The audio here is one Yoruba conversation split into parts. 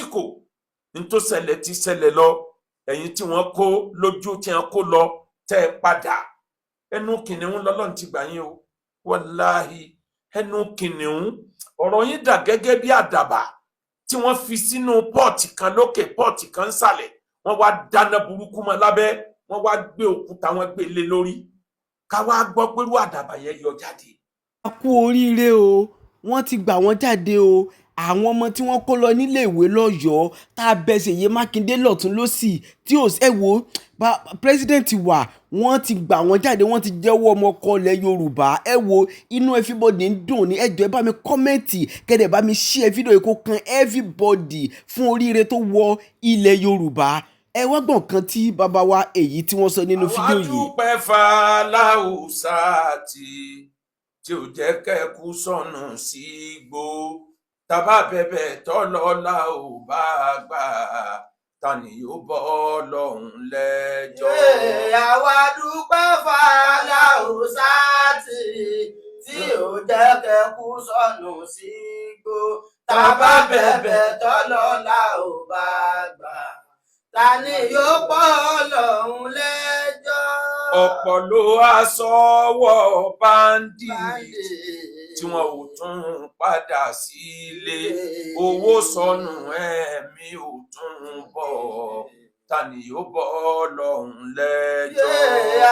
lásìkò ní tó ṣẹlẹ̀ ti ṣẹlẹ̀ lọ ẹ̀yin tí wọ́n kó lójú tí wọ́n kó lọ tẹ́ ẹ padà ẹnu kìnìún lọ́lọ́run ti gbà yín o wàláhì ẹnu kìnìún ọ̀rọ̀ yín dà gẹ́gẹ́ bí àdàbà tí wọ́n fi sínú pọ́ọ̀tì kan lókè pọ́ọ̀tì kan nsàlẹ̀ wọ́n wá dáná burúkú mọ́ lábẹ́ wọ́n wá gbé òkúta wọn gbé lé lórí ká wá gbọ́ pẹ̀lú àdàbà yẹn yọ jáde. a kú oríire o wọ́n ti gbà wọ́n jáde o àwọn ọmọ tí wọ́n kó lọ níléèwé lọ́yọ̀ọ́ tá a bẹ Ṣèyí Mákindé lọ́tún lọ́sì tí ò ẹ wo pírẹsidẹ́ǹtì wa wọ́n ti gbà wọ́n jáde wọ́n ti jẹ́wọ́ ọmọ ọkọ ilẹ̀ Yorùbá ẹ wo inú everybody ń dùn ní ẹjọ́ ẹ bá mi kọ́mẹ́ǹtì kẹ́dẹ̀ bá mi share fídíò yìí kó kan everybody fún oríire tó wọ ilẹ̀ Yorùbá ẹ wá gbọ̀n kan tí bàbá wa èyí tí wọ́n sọ nínú fídíò yìí. àwọn àdúpẹ́ fàlàùsà tí ò jẹ́ kẹ́kù sọnù sí igbó tàbá bẹ̀bẹ̀ tọ́lọ́lá ò bá gbà ta ni yóò bọ́ lọ́hùn lẹ́jọ́. àwa dúpẹ́ fàlàùsà tí ò jẹ́ kẹ́kù sọnù sí igbó tàbá bẹ̀bẹ̀ tọ́lọ́lá ò bá gbà ta ni yóò bọ́ lọ́hùn lẹ́jọ́. ọ̀pọ̀ ló wá sọ́wọ́ báńdíìtì tí wọn ò tún padà sílé owó sọnù ẹ̀mí ò tún bọ̀ ta ni yóò bọ́ lọ́hùn lẹ́jọ́.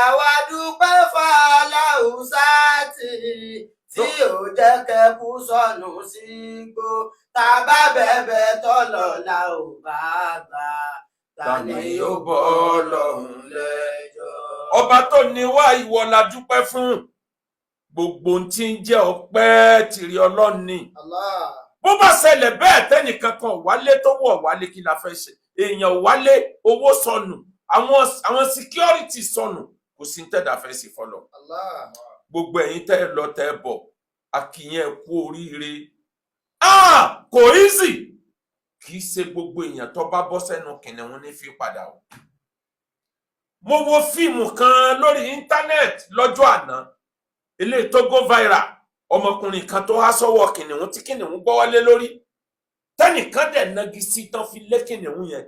àwa dúpẹ́ fàlàùsà tí ò jẹ́ kẹ́kù sọnù sí igbó tàbá bẹ̀bẹ̀ tọ́lọ́lá ò bá gbà ta ni yóò bọ́ lọ́hùn lẹ́jọ́. ọba tó ní wá ìwọ la dúpẹ́ fún gbogbo tí ń jẹ́ ọpẹ́ tìrì Ọlọ́run ni. bó bá ṣẹlẹ̀ bẹ́ẹ̀ tẹ́nìkan kan wálé tó wọ̀ wálé kí la fẹ́ ṣe èèyàn wálé owó sọnù àwọn security sọnù kò sí ní tẹ́dà fẹ́ sí fọlọ́. gbogbo ẹ̀yin tẹ́ lọ tẹ́ bọ̀ akínyẹn kú oríire kò easy kì í ṣe gbogbo èèyàn tó bá bọ́ sẹ́nu kìnìún ní fi padà o. mo wo fíìmù kan lórí íńtánẹ́ẹ̀tì lọ́jọ́ àná eléyìí tó go viral ọmọkùnrin kan tó há sọ́wọ́ kìnìún tí kìnìún gbọ́ wálé lórí tẹ́nìkan dẹ̀ nagi sí tán fi lé kìnìún yẹn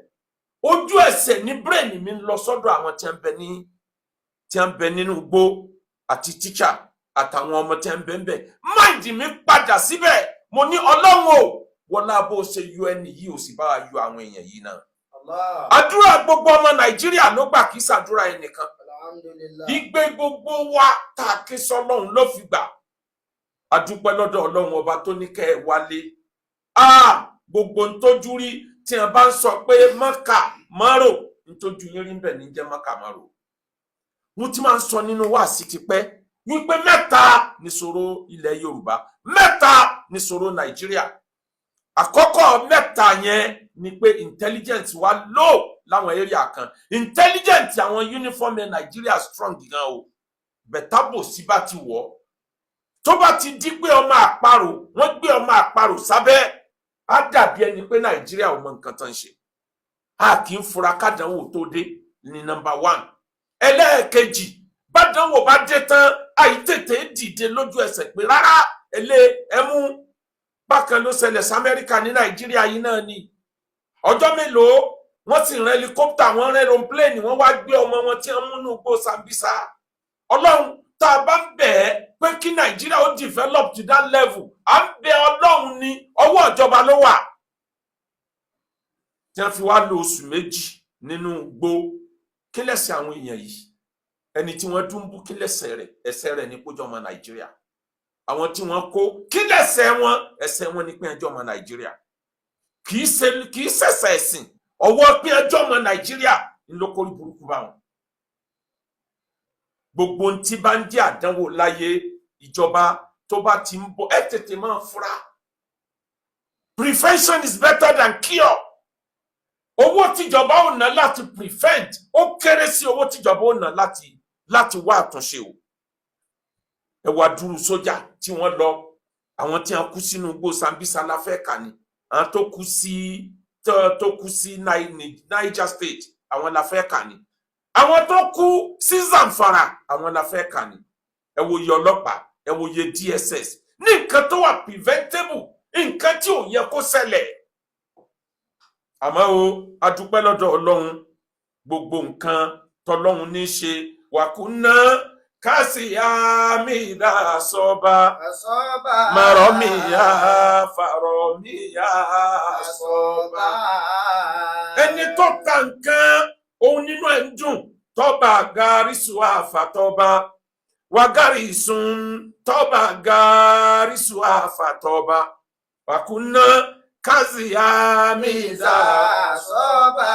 ojú ẹsẹ̀ ní brain mi ń lọ sọ́dọ̀ àwọn tí ń bẹ nínú igbó àti tíṣà àtàwọn ọmọ tí ń bẹ ń bẹ mind mi padà síbẹ̀ mo ní Ọlọ́run o wọlá bó ṣe yọ ẹni yìí ò sì bá yọ àwọn èèyàn yìí náà. àdúrà gbogbo ọmọ Nàìjíríà ló gbà kí ṣàdúrà ẹnìkan ìgbé gbogbo wa tá a ké sọ́lọ́run ló fi gbà adúpẹ́ lọ́dọ̀ Ọlọ́run ọba tó ní kẹ́ ẹ wálé gbogbo ntójú rí tí wọn bá ń sọ pé mọ́kà mọ́rò ntójú yín rí bẹ́ẹ̀ ní jẹ́ mọ́kà mọ́rò wọ́n ti máa ń sọ nínú wáàsí tipẹ́ wípé mẹ́ta nìṣòro ilẹ̀ Yorùbá mẹ́ta nìṣòro Nàìjíríà àkọ́kọ́ mẹ́ta yẹn ni pé intelligence wa low láwọn area kan intelligence àwọn uniform Nàìjíríà strong gan o bẹ̀tàbò sí bá ti wọ̀ tó bá ti di pé ọmọ àparò wọ́n gbé ọmọ àparò sábẹ́ á dàbí ẹni pé Nàìjíríà ò mọ nǹkan tán ṣe a kì í fura kádánwò tó dé ní number 1 ẹlẹ́ẹ̀kejì bádánwò bá dé tán àìtètè dìde lójú ẹsẹ̀ pé rárá ẹmú bákan ló ṣẹlẹ̀ sí Amẹ́ríkà ní Nàìjíríà yìí náà ni ọjọ́ mélòó wọ́n sì rán helicopter wọ́n rán aeroplane wọ́n wá gbé ọmọ wọn tí wọ́n múnú gbó Sambisa Ọlọ́run tá a bá ń bẹ̀ ẹ́ pé kí Nàìjíríà ó develop to that level à ń bẹ Ọlọ́run ní ọwọ́ ìjọba ló wà tí wọ́n fi wá lo oṣù méjì nínú gbó kí lẹ́sẹ̀ àwọn èèyàn yìí ẹni tí wọ́n dún bú kí ẹsẹ̀ rẹ̀ ní kójọ́ ọmọ Nàìjíríà àwọn tí wọ́n kó kí lẹ́sẹ̀ wọn ní pé ẹjọ́ ọmọ Nàìjíríà kì í ṣẹ̀ṣẹ̀ ẹ̀sìn ọwọ́ pé ẹjọ́ ọmọ Nàìjíríà ńlọkọrí burúkú bá wọn. gbogbo ohun tí bá ń jẹ́ àdánwò láyé ìjọba tó bá ti ń bọ̀ ẹ tètè máa fura. Prevention is better than cure. owó tíjọba ò ná láti prevent ó kéré sí owó tíjọba ò ná láti wá àtúnṣe o. ẹ wá dúró sójà tí wọ́n lọ àwọn tí wọ́n kú sínú igbó Sambisa la fẹ́ kà ní àwọn tó kú sí Niger State àwọn la fẹ́ kà ní àwọn tó kú sí Zamfara àwọn la fẹ́ kà ní ẹ wo iye ọlọ́pàá ẹ wo iye DSS ní nǹkan tó wà preventable nǹkan tí ò yẹ kó ṣẹlẹ̀ àmọ́ o adúpẹ́ lọ́dọ̀ Ọlọ́run gbogbo nǹkan tọ́lọ́run ní ṣe wàkúnná kásìyàmìdá sọ́ba màrọ́mìyà fàrọ́mìyà sọ́ba. ẹni tó ta nǹkan òun nínú ẹ̀ ń dùn tọ́ba gàrísù àfàtọ́ba wàgàrísùn tọ́ba gàrísù àfàtọ́ba wàkúnná kásìyàmìdá sọ́ba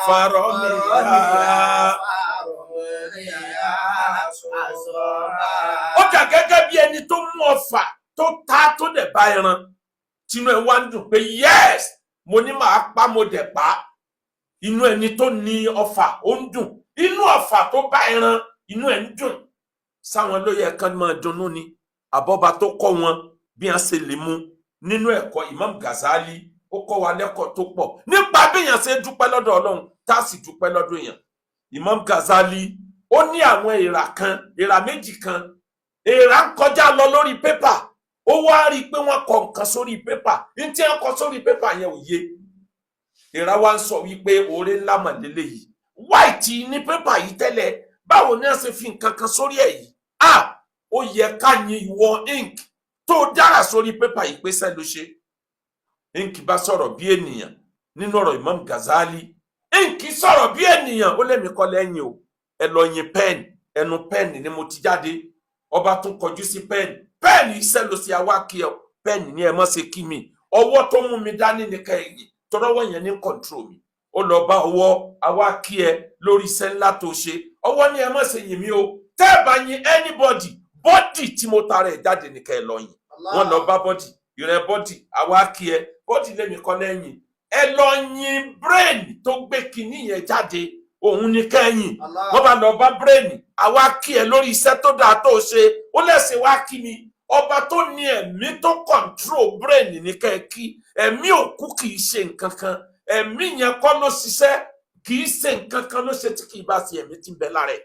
fàrọ́mìyà. ó dà gẹ́gẹ́ bí ẹni tó mú ọfà tó ta tó dẹ̀ bá ẹran tínú ẹ̀ wá ń dùn pé yes mo ní màá pa mo dẹ̀ pa inú ẹni tó ní ọfà ó ń dùn inú ọfà tó bá ẹran inú ẹ̀ ń dùn sáwọn ló yẹ kán máa dunnú ni àbọ́ba tó kọ́ wọn bí wọ́n ṣe lè mú nínú ẹ̀kọ́ Imam Ghazali ó kọ́ wa lẹ́kọ̀ọ́ tó pọ̀ nípa bí èèyàn ṣe dúpẹ́ lọ́dọ̀ Ọlọ́run tá a sì dúpẹ́ lọ́dọ̀ èèyàn. Imam Ghazali ó ní àwọn èèrà méjì kan èèrà ń kọjá lọ lórí pépà ó wá rí i pé wọ́n kọ nǹkan sórí pépà ní tí wọ́n kọ sórí pépà yẹn ò yé èèrà wa ń sọ wípé oore ńlá mà lélẹ́yìí white ní pépà yìí tẹ́lẹ̀ báwo ni wọ́n ṣe fi nǹkan kan sórí ẹ̀ yìí ó yẹ ká yin ìwọ ink tó dára sórí pépà yìí pé sẹ́ ló ṣe ink bá sọ̀rọ̀ bí ènìyàn nínú ọ̀rọ̀ Imam Ghazali ink sọ̀rọ̀ bí ènìyàn ó lẹ́mìí kọ́ lẹ́yìn o ẹ lọ yin pẹ́ẹ̀nì ẹnu pẹ́ẹ̀nì ni mo ti jáde ọba tún kọjú sí pẹ́ẹ̀nì iṣẹ́ ló ṣe àwa kí ẹ pẹ́ẹ̀nì ni ẹ mọ́ ṣe kí mi ọwọ́ tó mú mi dání ní kẹ́yìn tọ́rọ́wọ́ yẹn ní kọ̀ǹtró mi ó lọ bá ọwọ́ àwa kí ẹ lórí iṣẹ́ ńlá tó ṣe ọwọ́ ni ẹ mọ́ ṣe yìn mí o tẹ́ ẹ bá yin anybody bọ́dì tí mo tara ẹ̀ jáde ní kẹ́ ẹ lọ yìn wọ́n lọ bá bọ́dì ìrẹ́ bọ́dì àwa kí ẹ bọ́dì lẹ́mi kọ́ lẹ́yìn ẹ lọ yin brain tó gbé kinní yẹn jáde òun ní kẹ́yìn wọ́n bá lọ bá brain àwa kí ẹ lórí iṣẹ́ tó dáa tó ṣe ó lẹ́sẹ̀ wá kí mi ọba tó ní ẹ̀mí tó control brain ní kẹ́ẹ̀kí ẹ̀mí òkú kì í ṣe nǹkan kan ẹ̀mí yẹn kọ́ ló ṣiṣẹ́ kì í ṣe nǹkan kan ló ṣe tí kì í bá ṣe ẹ̀mí tí ń bẹ lára ẹ̀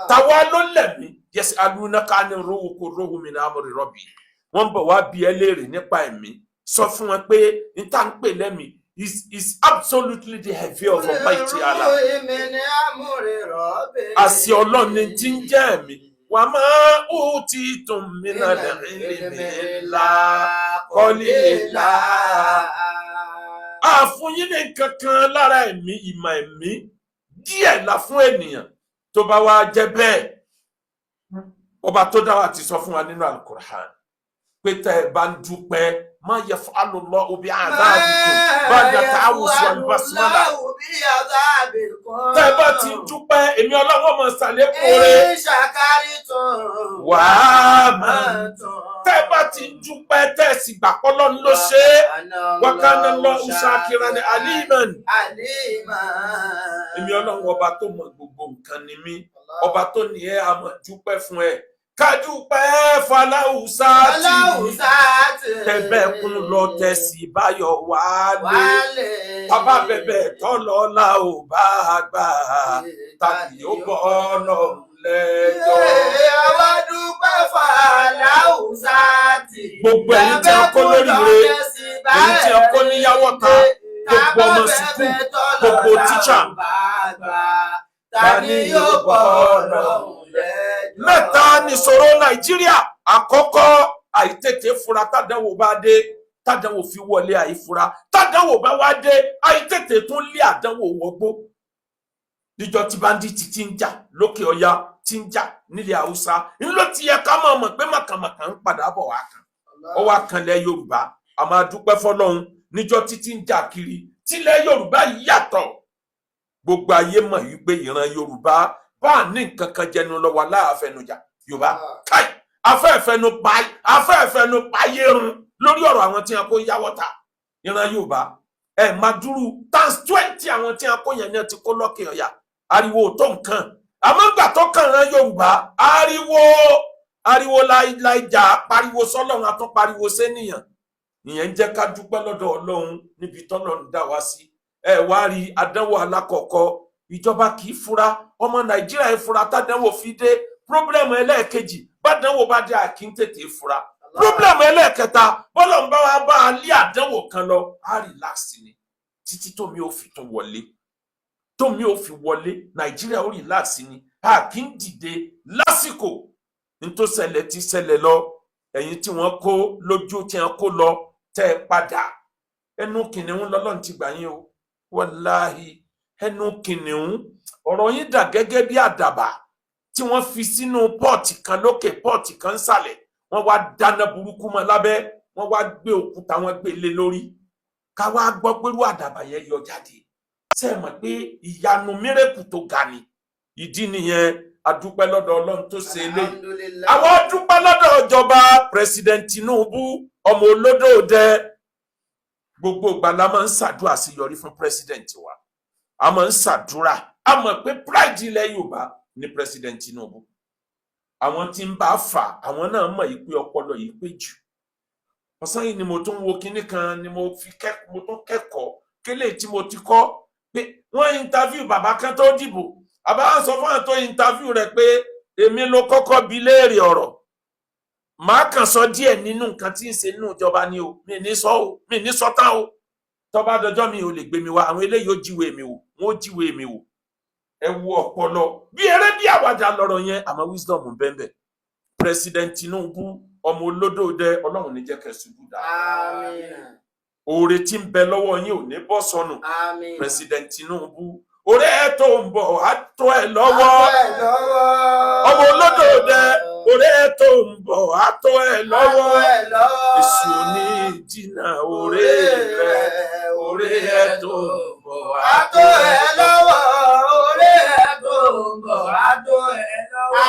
tàwa ló lẹ̀mí yẹsẹ̀ alúnáká ní rohu kó rohu mi ní amúrí rọ́bì wọ́n bọ̀ wá bí ẹ léèrè nípa ẹ̀mí sọ fún wọn pé n tá ń pè lẹ́mí is absolutely the heavy of Almighty Allah. Àṣì Ọlọ́run ni tí ń jẹ́ ẹ̀mí wà máa ó ti tún mí náà lẹ́rìn ńlá kọ́lé ńlá. Àfún yín ní nǹkan kan lára ẹ̀mí ìmọ̀ ẹ̀mí díẹ̀ la fún ènìyàn tó bá wá jẹ́ bẹ́ẹ̀ ọba tó dá wa ti sọ fún wa nínú Al-Qur'an pé tẹ́ ẹ bá ń dúpẹ́ ma yaf'alu Allahu bi'adhabikum ba'da ta'awuz wal basmala. tẹ́ ẹ bá ti dúpẹ́ èmi Ọlọ́run mọ̀ ṣàlékún rẹ̀ wà á máa tẹ́ ẹ bá ti dúpẹ́ tẹ́ ẹ sì gbà pé Ọlọ́run ló ṣe é wa kana Allahu shakiran aliman. èmi Ọlọ́run ọba tó mọ gbogbo nǹkan ni mí ọba tó ní ẹ a máa dúpẹ́ fún ẹ kájúpẹ́ fàlàùsáàtì tẹ̀bẹ̀kún lọ tẹ̀sí báyọ̀ wálé bàbá bẹ̀bẹ̀ tọ́lọ́lá ò bá gbà tàbí ó bọ́ ọlọ́run lẹ́jọ́. àwa dúpẹ́ fàlàùsáàtì gbogbo ẹ̀yin tí a kó lóríire èyí tí a kó níyàwó ta gbogbo ọmọ sùkúù gbogbo tíṣà tani yóò bọ́ ọlọ́run lẹ́jọ́. mẹ́ta nìṣòro Nàìjíríà àkọ́kọ́ àìtètè fura tádánwò bá dé tádánwò fi wọlé àìfura tádánwò bá wá dé àìtètè tún lé àdánwò wọgbó níjọ́ tí báńdíìtì ti ń jà lókè Ọya ti ń jà nílẹ̀ Haúsá ńlọ ti yẹ ká mọ̀ pé màkàmàkà ń padà bọ̀ wá kan ó wá kanlẹ̀ Yorùbá a máa dúpẹ́ fọ́lọ́run níjọ́ títí ń jà kiri tílẹ̀ Yorùbá yàtọ̀ gbogbo ayé mọ̀ wípé ìran Yorùbá bá ní nǹkan kan jẹnu lọ́wọ́ aláàfẹnujà Yorùbá káì afẹ́ẹ̀fẹ́nu payérun lórí ọ̀rọ̀ àwọn tí a kó yáwọ́ ta ìran Yorùbá máa dúró times 20 àwọn tí a kó yẹn náà ti kó lọ́kè Ọ̀yà ariwo tó nǹkan àmọ́ gbà tó kàn ran Yorùbá ariwo láìjà pariwo sọ́lọ́run àtọ́ pariwo sẹ́nìyàn ìyẹn ń jẹ́ ká dúpẹ́ lọ́dọ̀ Ọlọ́run níbi tọ́lọ́run dá wa sí wá rí àdánwò alákọ̀ọ́kọ́ ìjọba kì í fura ọmọ Nàìjíríà ìfura tádánwò fi dé pírọ́blẹ̀mù ẹlẹ́ẹ̀kejì bádánwò bá dé àkí ń tètè fura pírọ́blẹ̀mù ẹlẹ́ẹ̀kẹta bọ́lọ̀ ń bá wa bá a lé àdánwò kan lọ á relax ni títí tómi ò fi tún wọlé tómi ò fi wọlé Nàìjíríà ó relax ni a kì í dìde lásìkò nítorí ṣẹlẹ̀ ti ṣẹlẹ̀ lọ ẹ̀yin tí wọ́n kó lójú tí wọ́n kó lọ tẹ́ ẹ padà ẹnu kìnìún lọ́lọ́run ti gbà yín o wàláhì ẹnu kìnìún ọ̀rọ̀ yín dà gẹ́gẹ́ bí àdàbà tí wọ́n fi sínú pọ́ọ̀tì kan lókè pọ́ọ̀tì kan nsàlẹ̀ wọ́n wá dáná burúkú mọ́ lábẹ́ wọ́n wá gbé òkúta wọn gbé lé lórí ká wá gbọ́ pé irú àdàbà yẹn yọ jáde ṣé ẹ mọ̀ pé ìyanu mírèkù tó ga ni ìdí nìyẹn adúpẹ́ lọ́dọ̀ Ọlọ́run tó ṣe eléyìí àwọn adúpẹ́ lọ́dọ̀ ìjọba President Tinubu ọmọ olódòdẹ gbogbo ìgbà la máa ń ṣàdúrà sí yọrí fún president wa a máa ń ṣàdúrà a mọ̀ pé pride ilẹ̀ Yorùbá ni President Tinubu àwọn tí ń bá fà àwọn náà mọ̀ yìí pé ọpọlọ yìí pé jù ọ̀sán yìí ni mo tún wo kinní kan ni mo tún kẹ́kọ̀ọ́ kélé tí mo ti kọ́ pé wọ́n interview bàbá kan tó dìbò àbá sọ fún àwọn tó interview rẹ̀ pé èmi ló kọ́kọ́ bi léèrè ọ̀rọ̀ màá kàn sọ díẹ̀ nínú nǹkan tí ń ṣe nínú ìjọba ni o mi ní sọ tán o tó bá dọjọ́ mi ò lè gbé mi wá àwọn eléyìí ó jíwèé mi wò wọ́n ó jíwèé mi wò ẹ wo ọpọlọ bí eré bí àwàdà lọ́rọ̀ yẹn àmọ́ wisdom ń bẹ́ẹ̀ President Tinubu ọmọ olódòdẹ Ọlọ́run ní jẹ́ kẹ́ ṣubú dá oore tí ń bẹ lọ́wọ́ yín ò ní bọ́ sọnù President Tinubu oore ẹ tó ń bọ̀ á tó ẹ lọ́wọ́ ọmọ olódòdẹ oore ẹ tó ń bọ̀ á tó ẹ lọ́wọ́ èṣù ní ìdínà oore rẹ oore ẹ tó ń bọ̀ á tó ẹ lọ́wọ́ oore ẹ tó ń bọ̀ á tó ẹ lọ́wọ́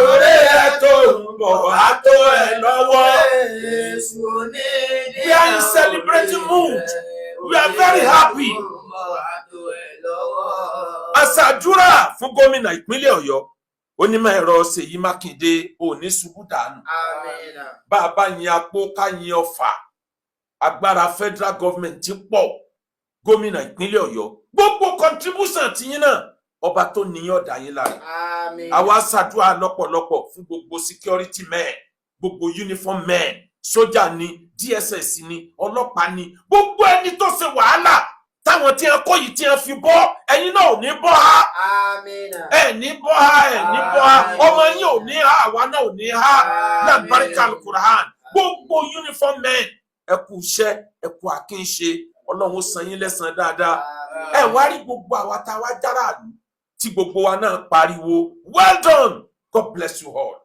oore ẹ tó ń bọ̀ á tó ẹ lọ́wọ́ èṣù ní ìdínà. We are in celebrating mood. We are very happy. Àṣàdúrà fún gómìnà ìpínlẹ̀ Ọ̀yọ́ onímọ̀ ẹ̀rọ Ṣèyí Mákindé òní ṣubú dànù. Bàbá yin apó ká yin ọfà agbára federal government ti pọ̀ gómìnà ìpínlẹ̀ Ọ̀yọ́ gbogbo contribution tiyín náà ọba tó níyàn ọ̀dà yín lára. Àwa ṣàdúrà lọ́pọ̀lọpọ̀ fún gbogbo security men gbogbo uniform men sójà ni DSS ni ọlọ́pàá ni gbogbo ẹni tó ṣe wàhálà táwọn tí wọn kọ́ yìí tí wọn fi bọ́ ẹ̀yin náà ò ní bọ́ ha ẹ ní bọ́ ha ẹ ní bọ́ ha ọmọ yín ò ní ha àwa náà ò ní ha lábáríkà Al-Qur'an gbogbo uniform men ẹ kú iṣẹ́ ẹ kú àkínṣe Ọlọ́run ó san yín lẹ́san dáadáa ẹ wá rí gbogbo àwa tá a wá járàlú tí gbogbo wa náà pariwo well done God bless you all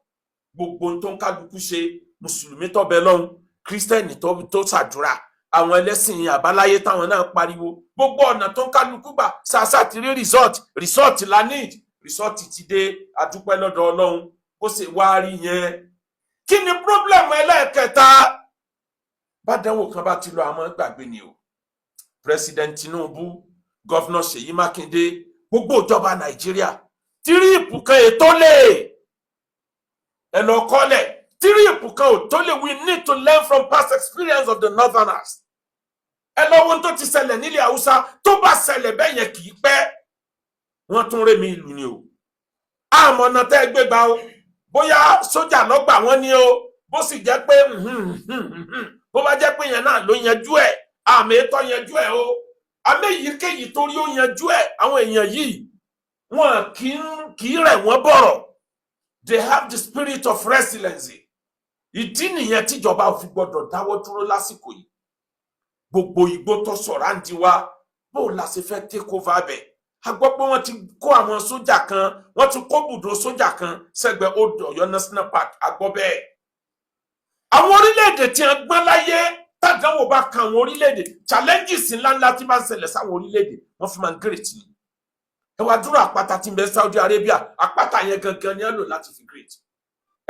gbogbo tó ń kálukú ṣe mùsùlùmí tó bẹ lọ́hùn kírísítẹ́nì tó ṣàdúrà àwọn ẹlẹ́sìn àbáláyé táwọn náà pariwo gbogbo ọ̀nà tó ń kálukú gbà ṣàṣà ti rí resort la need resort ti dé adúpẹ́ lọ́dọ̀ Ọlọ́run kó sì wá rí yẹn kí ni problem ẹlẹ́ẹ̀kẹta bádánwò kan bá ti lọ àmọ́ gbàgbé ni o President Tinubu Governor Ṣèyí Mákindé gbogbo ìjọba Nàìjíríà tíríìpù kan ètò lè ẹ lọ kọ́lẹ̀ tíríìpù kan ò tó lè we need to learn from past experience of the northerners ẹ lọ wo tó ti ṣẹlẹ̀ nílẹ̀ Haúsá tó bá ṣẹlẹ̀ bẹ́ẹ̀ yẹn kì í pẹ́ wọ́n tún rémi ìlú ni o àmọ́ ọ̀nà tẹ́ gbé gbà o bóyá sójà lọ́gbà wọ́n ní o bó sì jẹ́ pé bó bá jẹ́ pé yẹn náà ló yanjú ẹ̀ àmì ètò yanjú ẹ̀ o àmì èyíkéyìí torí ó yanjú ẹ̀ àwọn èèyàn yìí wọn kì í rẹ̀ wọ́n bọ̀rọ̀ they have the spirit of resilience ìdí nìyẹn tíjọba ò fi gbọdọ̀ dáwọ́ dúró lásìkò yìí gbogbo igbó tó sọ̀rọ̀ àǹdí wa bó la ṣe fẹ́ take over bẹ̀ a gbọ́ pé wọ́n ti kó àwọn sójà kan wọ́n ti kó bùdó sójà kan sẹ́gbẹ̀ẹ́ Old Ọ̀yọ́ National Park a gbọ́ bẹ́ẹ̀ àwọn orílẹ̀-èdè tí wọ́n gbọ́n láyé tàdánwò bá kan àwọn orílẹ̀-èdè challenges ńláńlá tí máa ń ṣẹlẹ̀ sáwọn orílẹ̀-èdè wọ́n fi máa ń great ni ẹ wá dúró àpáta tí ń bẹ Saudi Arabia àpáta yẹn gangan ni ẹ lò láti fi great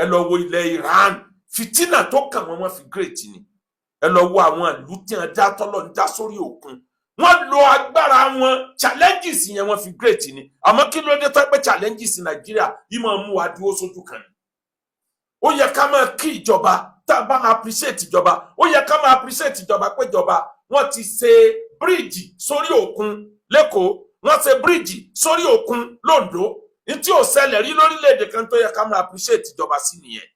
ẹ lọ wo ilẹ̀ Iran fìtínà tó kàn wọ́n fi great ni ẹ lọ wo àwọn ìlú tí wọ́n já tọ́lọ̀ ń já sórí òkun wọ́n lo agbára wọn challenges yẹn wọ́n fi great ni àmọ́ kí ló dé tó pé challenges Nàìjíríà yìí máa mú wa dúró sójú kan ni ó yẹ ká máa kí ìjọba tá a bá máa appreciate ìjọba ó yẹ ká máa appreciate ìjọba pé ìjọba wọ́n ti ṣe bíríìjì sórí òkun lẹ́kọ̀ọ́ wọ́n ṣe bíríìjì sórí òkun l'Oǹdó tí ò ṣẹlẹ̀ rí lórílẹ̀-èdè kan tó yẹ ká máa appreciate ìjọba sí nìyẹn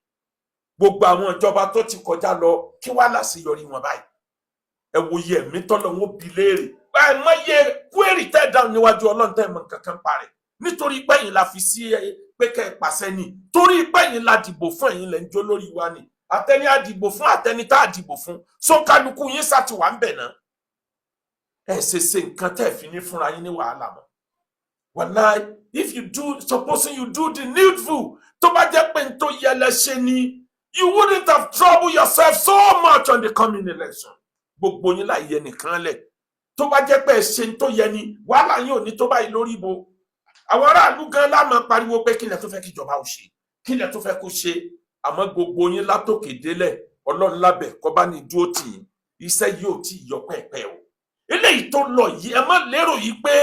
gbogbo àwọn ìjọba tó ti kọjá lọ kí wá láṣeyọrí wọn báyìí ẹ wo iye ẹ̀mí tọ́lọ̀ wọn bi léèrè àìmọye query tẹ́ down níwájú Ọlọ́run tẹ́ mọ̀ kankan parẹ́ nítorí pé ẹ̀yin la fi sí pé kẹ́ ẹ pàṣẹ ni torí pé ẹ̀yin la dìbò fún ẹ̀yin lẹ́ ń jó lórí wa ni àtẹni àdìbò fún àtẹni tá àdìbò fún sọ́kálukú yín sàti wà ń bẹ̀ náà ẹ ṣe nǹkan tẹ́ fi ní fúnra yín ní wàhálà mọ́ wàláì if you do supposing you do the needful tó bá jẹ́ pé n tó yẹ lẹ ṣe ni you wouldn't have troubled yourself so much on the coming election gbogbo yín láì yẹ nìkan lẹ̀ tó bá jẹ́ pé ẹ ṣe n tó yẹ ni wàhálà yín ò ní tó báyìí lórí ibo àwọn aráàlú gan lámà pariwo pé kílẹ̀ tó fẹ́ kíjọba ò ṣe kílẹ̀ tó fẹ́ kó ṣe àmọ́ gbogbo yín látòkè délẹ̀ Ọlọ́run lábẹ́ kó bá ní dúró tì yín iṣẹ́ yóò tí ì yọ pẹ́ẹ́pẹ́ o eléyìí tó lọ yìí ẹ má lérò yìí pé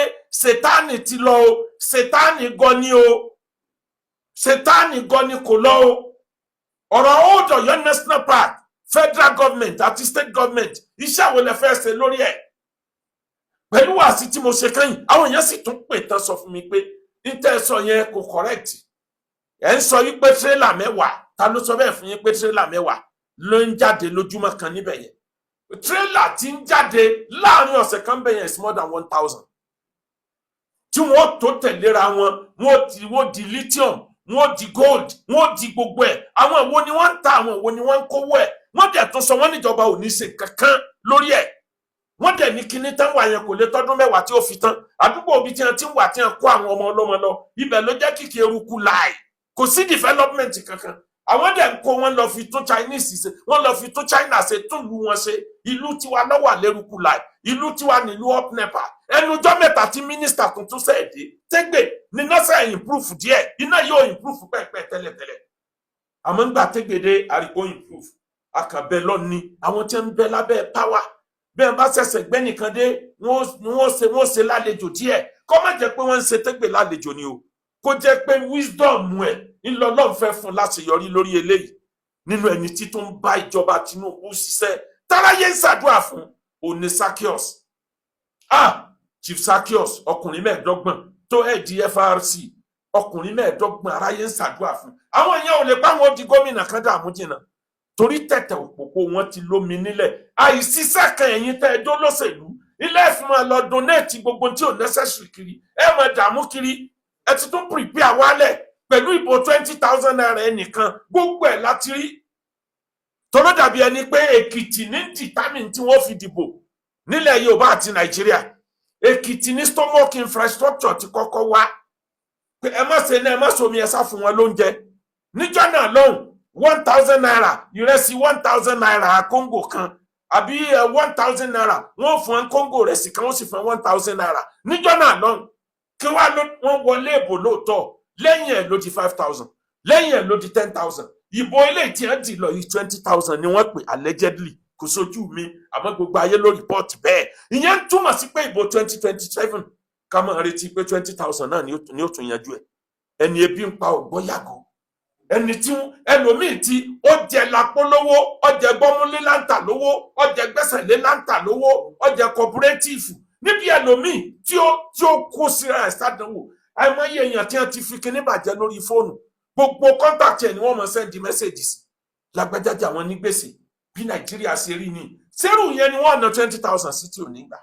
Sátánì ti lọ o Sátánì gan ni o Sátánì gan ni kò lọ o ọ̀rọ̀ Old Ọ̀yọ́ National Park federal government àti state government iṣẹ́ àwọn lè fẹ́ ṣe lórí ẹ̀ pẹ̀lú wàásí tí mo ṣe kẹ́yìn àwọn èèyàn sì tún pè tán sọ fún mi pé ìtẹ́sọ yẹn kò correct ẹ̀ ń sọ wípé tírélà 10 ta ló sọ bẹ́ẹ̀ fún yín pé tírélà 10 ló ń jáde lójúmọ́ kan níbẹ̀ yẹn tírélà tí ń jáde láàrin ọ̀sẹ̀ kan bẹ̀ yẹn is more than 1,000 tí wọ́n tó tẹ̀léra wọn wọ́n di lithium wọ́n di gold wọ́n di gbogbo ẹ̀ àwọn ìwo ni wọ́n ń ta àwọn ìwo ni wọ́n ń kówó ẹ̀ wọ́n dẹ̀ tún sọ wọ́n níjọba ò ní ṣe kankan lórí ẹ̀ wọ́n dẹ̀ ní kíní tán wà yẹn kò lè tọ́dún 10 tí ó fi tán àdúgbò òbí tí wọ́n ti ń wà tí wọ́n kó àwọn ọmọ ọlọ́mọ lọ ibẹ̀ ló jẹ́ kìkì eruku láì kò sí development kankan àwọn dẹ̀ ń kó wọn lọ fi tún Chinese ṣe wọ́n lọ fi tún China ṣe tún lu wọn ṣe ìlú tiwa ló wà lẹ́rùkù láì ìlú tiwa nílùú up nepa ẹnujọ́ mẹ́ta tí mínísítà tuntun ṣẹ̀dé tẹ́gbẹ̀ ní nọ́ọ̀sẹ̀ improve díẹ̀ iná yóò improve pẹ́ẹ́pẹ́ tẹ́lẹ̀tẹ́lẹ̀ àmọ́ ńgbà tẹ́gbẹ̀dẹ́ àríkó improve akàbẹ́ lọ́ni àwọn tí ń bẹ lábẹ́ power bẹ́ẹ̀ bá ṣẹ̀ṣẹ̀ gbẹ́ nìkan dé wọ́n ṣe lálejò díẹ̀ kó má jẹ́ pé wọ́n ń ṣe tẹ́gbẹ̀ lálejò ni o kó jẹ́ pé wisdom ẹ̀ ńlọlọ́run fẹ́ fún láti yọrí lórí eléyìí nínú ẹni tí tó ń bá ìjọba Tinubu ṣiṣẹ́ táráyé ń ṣàdúrà fún òní Zaccheaus Chief Zaccheaus ọkùnrin 25 tó di FRC ọkùnrin 25 aráyé ń ṣàdúrà fún àwọn èèyàn ò lè bá wọn di gómìnà kan dààmú jìnnà torí tẹ̀tẹ̀ òpópó wọn ti lómi nílẹ̀ àìsíṣẹ́ kan ẹ̀yin tẹ́ ẹjọ́ lọ́sẹ̀lú ilé ìfúnmọ́ lọ donate gbogbo tí ò necessary kiri ẹ mọ̀ dààmú kiri ẹ ti tún prepare wálẹ̀ pẹ̀lú ìbò 20,000 naira ẹnìkan gbogbo ẹ̀ láti rí tọ́lọ́ dàbí ẹni pé Èkìtì ní determine tí wọ́n fi dìbò nílẹ̀ Yorùbá àti Nàìjíríà Èkìtì ní stomach infrastructure ti kọ́kọ́ wá pé ẹ má ṣe náà ẹ má somi ẹ sá fún wọn lóúnjẹ níjọ́ náà lọ́hùn 1,000 naira ìrẹsì 1,000 naira kóńgò kan àbí 1,000 naira wọ́n fún kóńgò rẹ̀ sì kan wọ́n sì fún 1,000 naira níjọ́ náà lọ́hùn kí wọ́n wọlé ìbò lóòótọ́ lẹ́yìn ẹ̀ ló di 5,000 lẹ́yìn ẹ̀ ló di 10,000 ìbò ilé tí wọ́n dì lọ yìí 20,000 ni wọ́n pè allegedly kò sójú mi àmọ́ gbogbo ayé ló rìpọ́ọ̀tì bẹ́ẹ̀ ìyẹn ń túmọ̀ sí pé ìbò 2027 ká máa retí pé 20,000 náà ni ó tún yanjú ẹ̀ ẹni ebi ń pa ògbó yàgò ẹni tí ẹlòmíì tí ó jẹ lápò lówó ó jẹ gbọ́múlé láǹtà lówó ó jẹ gbẹ́sẹ̀lé láǹtà lówó ó jẹ cooperative níbi ẹlòmíì tí ó kó síra ẹ̀ sádánwò àìmọye èèyàn tí wọ́n ti fi kíní bàjẹ́ lórí fóònù gbogbo kọ́ńtàkì ẹ̀ ni wọ́n mọ̀ sẹ́ndì mẹ́sẹ̀gì sí lágbájáde àwọn ní gbèsè bí Nàìjíríà ṣe rí ni sẹ́rù yẹn ni wọ́n ná 20,000 sí tí ò ní gbà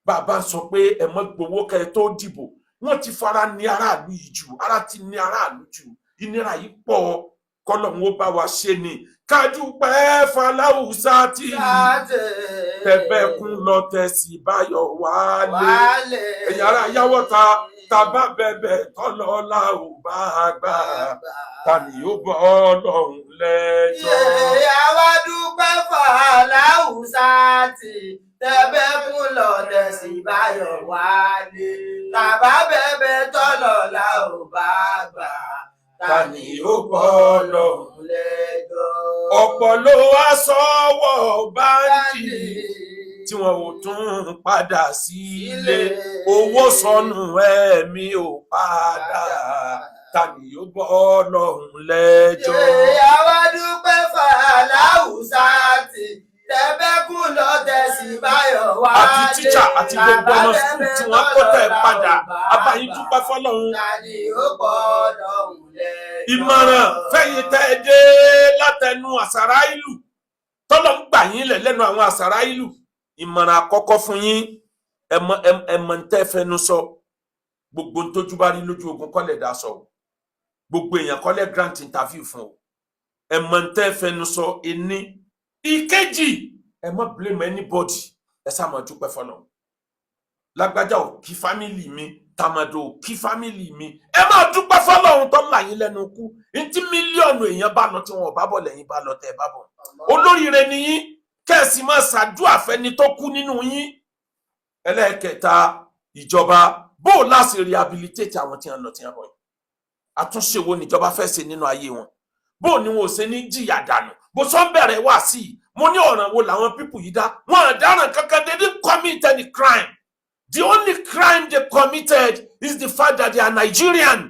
bàbá sọ pé ẹ mọ́ gbowó kẹ́ tó dìbò wọ́n ti fara ní aráàlú yìí jù ara ti ní aráàlú jù ìnira yìí pọ̀ kọ́lọ́hún ó bá wa ṣe ni kájúpẹ́ fàlàwùsá tí tẹ̀bẹ̀kún lọ tẹ̀sí báyọ̀ wálé ẹ̀yà ara yáwọ́ tàbá bẹ̀bẹ̀ tọ́lọ́lá ò bá gbà ta ni ó bọ́ Ọlọ́run lẹ́jọ́. àwa dúpẹ́ fàlàwùsá tí tẹ̀bẹ̀kún lọ tẹ̀sí báyọ̀ wálé tàbá bẹ̀bẹ̀ tọ́lọ́lá ò bá gbà ta ni ó bọ́ Ọlọ́run lẹ́jọ́. ọ̀pọ̀ ló wá sọ́wọ́ báńkì tí wọn ò tún padà sílé owó sọnù ẹ̀mí ò padà ta ni ó bọ́ Ọlọ́run lẹ́jọ́. àwa dúpẹ́ fàlàwùsá tí tẹ̀bẹ̀kún lọ tẹ̀sí báyọ̀ wá àti tíṣà àti gbogbo ọmọ sùkúl tí wọ́n kó tẹ̀ padà abáyín dúpẹ́ fọ́lọ́run. ta ni ó bọ́ Ọlọ́run lẹ́jọ́. ìmọ̀ràn fẹ́yìn tẹ́ ẹ dé látẹnu àsàrà ìlú tọ́lọ̀ ń gbà yín lẹ̀ lẹ́nu àwọn àsàrà ìlú ìmọ̀ràn àkọ́kọ́ fún yín ẹ mọ̀ ntẹ́ fẹnu sọ gbogbo ntójú bá rí lójú ogun kọ́lẹ̀ dá sọ gbogbo èèyàn kọ́lẹ̀ grant interview fún o ẹ mọ̀ ntẹ́ fẹnu sọ ẹni ìkejì ẹ má blame anybody ẹ sá máa dúpẹ́ fọ́lọ́run lágbájá ò kí fámìlì mi tàmàdò ò kí fámìlì mi ẹ máa dúpẹ́ fọ́lọ́run tó là yín lẹ́nu kú ntí mílíọ̀nù èèyàn bá lọ tí wọn ò bá bọ̀ lẹ́yìn bá lọ tẹ́ ẹ bá bọ̀ olóríire ni yín kẹ́ẹ̀sì máa ṣàdúrà fẹ́ni tó kú nínú yín ẹlẹ́ẹ̀kẹta ìjọba bó o láti rehabilitate àwọn tí wọn lọ tí wọn bọ̀ yìí àtúnṣe wo níjọba fẹ́ ṣe nínú ayé wọn bó o ní wọn ò ṣe ní jìyà dànù bó sọ ń bẹ̀rẹ̀ wá sí i mo ní ọ̀ràn wo làwọn pípù yìí dá wọn àdáràn kankan they didn't commit any crime the only crime they committed is the fact that they are Nigerian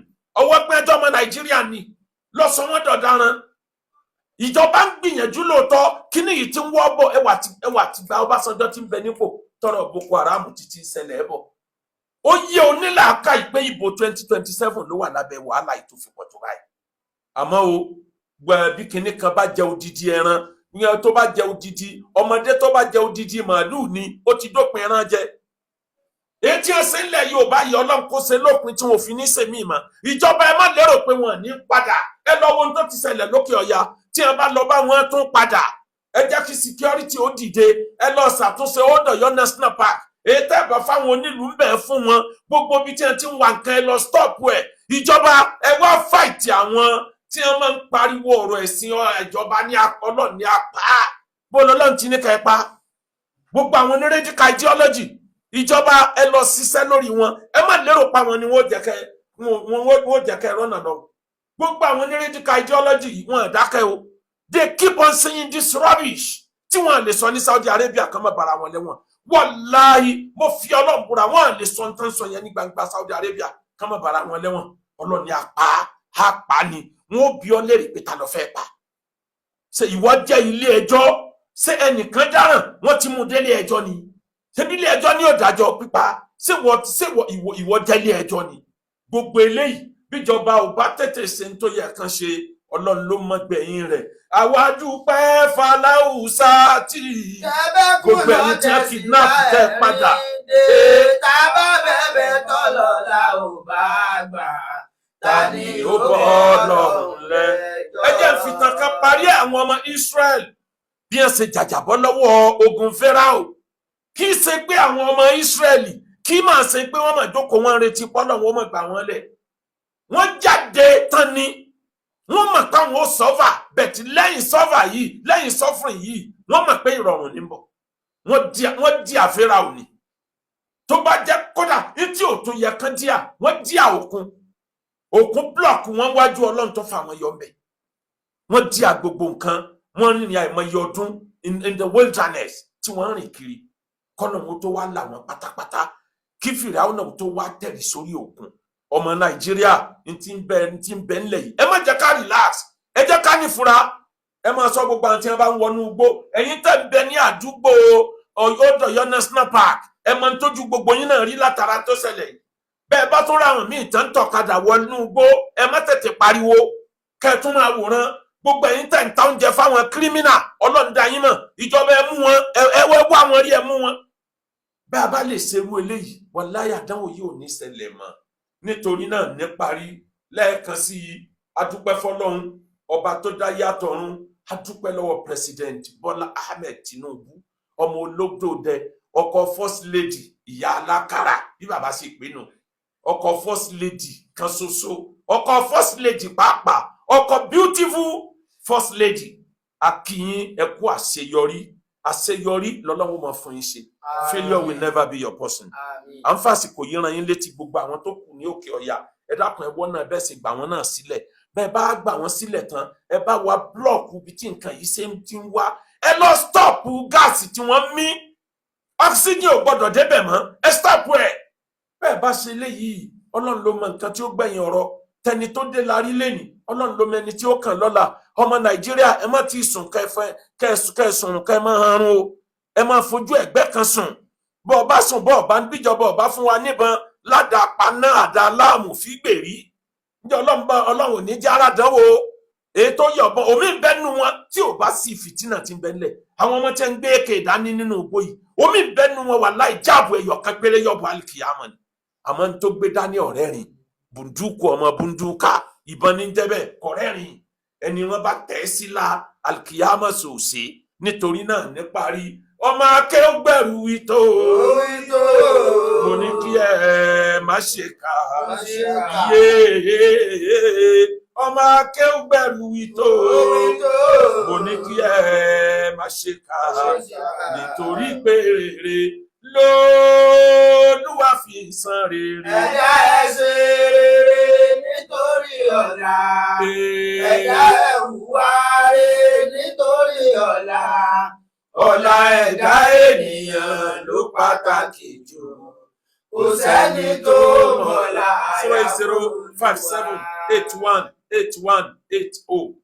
ọwọ́ pé ẹjọ́ ọmọ Nigerian ni lọ́sọ̀ wọn dọ̀daràn ìjọba ń gbìyànjú lóòótọ́ kíní yìí ti ń wọ́ bọ̀ ẹwà ti gba Ọbásanjọ́ tí ń bẹ nípò tọrọ Boko Haram títí ṣẹlẹ̀ bọ̀ ó yẹ onílàáká ìpé ìbò 2027 ló wà lábẹ́ wàhálà ìtòfipọ̀ tó báyìí àmọ́ o bí kinní kan bá jẹ odidi ẹran ìyẹn tó bá jẹ odidi ọmọdé tó bá jẹ odidi màálù ni ó ti dópin ẹran jẹ etí ẹsẹ ńlẹ̀ Yorùbá yìí Ọlọ́run kó ṣe lópin tí wọn ò fi ní sèmí mọ́ ìjọba ẹ má lérò pé wọn ní padà ẹ lọ wo ohun tó ti ṣẹlẹ̀ lókè Ọya tí wọn bá lọ bá wọn tún padà ẹ jẹ́ kí security ó dìde ẹ lọ ṣàtúnṣe Odòyọ National Park èyí tẹ́ bá fáwọn onílùú ń bẹ̀ fún wọn gbogbo bí tí wọn ti ń wà nǹkan ẹ lọ stop ẹ ìjọba ẹ wá fight àwọn tí wọn máa ń pariwo ọ̀rọ̀ ẹ̀sìn ìjọba ní Ọlọ́run ní apá bó lọ́lọ́run ti ní ká ẹ pa gbogbo àwọn ní radical ideology ìjọba ẹ lọ ṣiṣẹ́ lórí wọn ẹ má lérò pa wọn ni wọ́n jẹ́ kẹ́ rọ́nà lọ gbogbo àwọn ní radical ideology wọn dákẹ́ o they keep on saying this rubbish tí wọn lè sọ ní Saudi Arabia kan má bara wọn lẹ́wọ̀n wàláhì mo fi Ọlọ́run búra wọn lè sọ nǹkan sọ yẹn ní gbangba Saudi Arabia kan má bara wọn lẹ́wọ̀n Ọlọ́run ní apá ni wọn ò bí ọ léèrè pé ta ló fẹ́ pa ṣe ìwọ jẹ́ ilé ẹjọ́ ṣé ẹnìkan dáràn wọ́n ti mú délé ẹjọ́ ni ṣebí ilé ẹjọ́ ní òdájọ́ pípa ṣé ìwọ jẹ́ ilé ẹjọ́ ni gbogbo eléyìí bíjọba ò bá tètè ṣe ń tó yẹ kán ṣe Ọlọ́run ló mọ̀ gbẹ̀yìn rẹ̀ àwa dúpẹ́ f'Aláùsá tí gbogbo ẹni tí wọ́n kidnap tẹ́ padà. tábà bẹ̀bẹ̀ tọ́lọ̀ la ò bá gbà ta ni ó bọ́ Ọlọ́run lẹ́. ẹ jẹ́ ìfìtàn kan parí àwọn ọmọ Israel bí wọ́n ṣe jàjàbọ́ lọ́wọ́ ogun Fáráò kì í ṣe pé àwọn ọmọ Israẹli kì í máa ṣe pé wọ́n máa jókòó wọn retí pọ́lọ́ wọn máa gbà wọ́n lẹ̀ wọ́n jáde tán ni wọ́n mọ̀ pé àwọn ó sọ́fà bẹ̀tì lẹ́yìn sọ́fà yìí lẹ́yìn sọ́fìrìn yìí wọ́n mọ̀ pé ìrọ̀rùn ní bọ̀ wọ́n di àfẹ́ra òní tó bá jẹ́ kódà etí òtún yẹ kán díà wọ́n díà òkun blọọkù wọn wájú Ọlọ́run tó fà wọ́n yọ mbẹ̀ wọ́n díà gbogbo nǹkan wọ́n rìn àìmọye ọdún in the wilderness tí wọ́n rìn kiri kọ́nà wọn tó wá là wọ́n pátápátá kí Fíráò náà tó wá tẹ̀lé sórí òkun ọmọ Nàìjíríà ntí ń bẹ ńlẹ̀ yìí ẹ má jẹ́ ká relax ẹ jẹ́ ká ní fura ẹ máa sọ gbogbo àwọn tí wọ́n bá ń wọnú igbó ẹ̀yin tẹ́ ń bẹ ní àdúgbò Odòyọ National Park ẹ máa ń tójú gbogbo yín náà rí látara tó ṣẹlẹ̀ yìí bẹ́ẹ̀ bá tún ra àwọn míì tán tọ̀kadà wọnú igbó ẹ má tètè pariwo kẹ́ ẹ tún máa wòran gbogbo ẹ̀yin tẹ́ ń ta oúnjẹ fáwọn kírímínà Ọlọ́run dá yín mọ̀ ìjọba ẹ mú wọn ẹ wá wọn rí ẹ mú wọn bá a bá lè ṣerú eléyìí wàláhì àdánwò yìí ò ní ṣẹlẹ̀ mọ́ nítorí náà ní parí lẹ́ẹ̀kan sí i adúpẹ́ fọ́lọ́run ọba tó dá yàtọ̀run adúpẹ́ lọ́wọ́ president Bọ́lá Ahmed Tinubu ọmọ olódòdẹ ọkọ first lady ìyá alákàrà bí bàbá ṣe pè nù ọkọ first lady kan ṣoṣo ọkọ first lady pàápàá ọkọ beautiful first lady akínyìn ẹ kú àṣeyọrí lọ́lọ́run mọ̀ fún yín ṣe failure will never be your portion. à ń fàsìkò yìí rán yín létí gbogbo àwọn tó kù ní òkè ọ̀yà ẹ dákun ẹ wọ́n náà bẹ́ẹ̀ sì gbà wọ́n náà sílẹ̀ bẹ́ẹ̀ bá gbà wọ́n sílẹ̀ tán ẹ bá wa blọọkù bí tí nǹkan yìí ṣe ti ń wá ẹ lọ stọọpù gáàsì tí wọ́n mí oxygen ò gbọ́dọ̀ débẹ̀ mọ́ ẹ stọọpù ẹ bẹ́ẹ̀ bá ṣe léyìí Ọlọ́run ló mọ nǹkan tí ó gbẹ̀yìn ọ̀rọ̀ tẹni tó dé la rí lẹ́nì Ọlọ́run ló mẹni tí ó kàn lọ́la ọmọ Nàìjíríà ẹ má ti sùn kẹsùn kẹ máa harun o ẹ máa fojú ẹ̀gbẹ́ kan sùn bọ́ ọba sùn bọ́ ọba bíjọba ọba fún wa níbọn ládàá paná àdá láàmù fígbèrí ǹjẹ́ Ọlọ́run ò ní jẹ́ aládánwò èyí tó yọ̀bọ̀n omi ń bẹ́nu wọn tí ò bá sí fìtínà tí ń bẹ́ ńlẹ̀ àwọn ọmọ tí ń gbé èké dání nínú ògbó yìí omi bẹnu wọn wà láì jáàbù ẹyọ kan péré yọbọ alikiyama ni àmọ́ n tó gbé dání ọ̀rẹ́ rìn bùndúkù ọmọ bùndúkà ìbọn ní jẹbẹ kọrẹ rìn ẹni wọn bá tẹ̀ sí la alikiyama sòsè nítorí náà níparí ọmọ akéwùgbẹ̀rù ìtò mo ní kí ẹ má ṣe kà yéé ọmọ akéwùgbẹ̀rù ìtò mo ní kí ẹ má ṣe kà nítorí pé rere lÓlúwa fi san rere. Ẹ̀dá ẹ ṣe rere nítorí ọ̀la. Ẹ̀dá ẹ hùwà rere nítorí ọ̀la. Ọ̀la ẹ̀dá ènìyàn ló pàtàkì jù. Kò sẹ́ni tó mọ̀la. 08057818180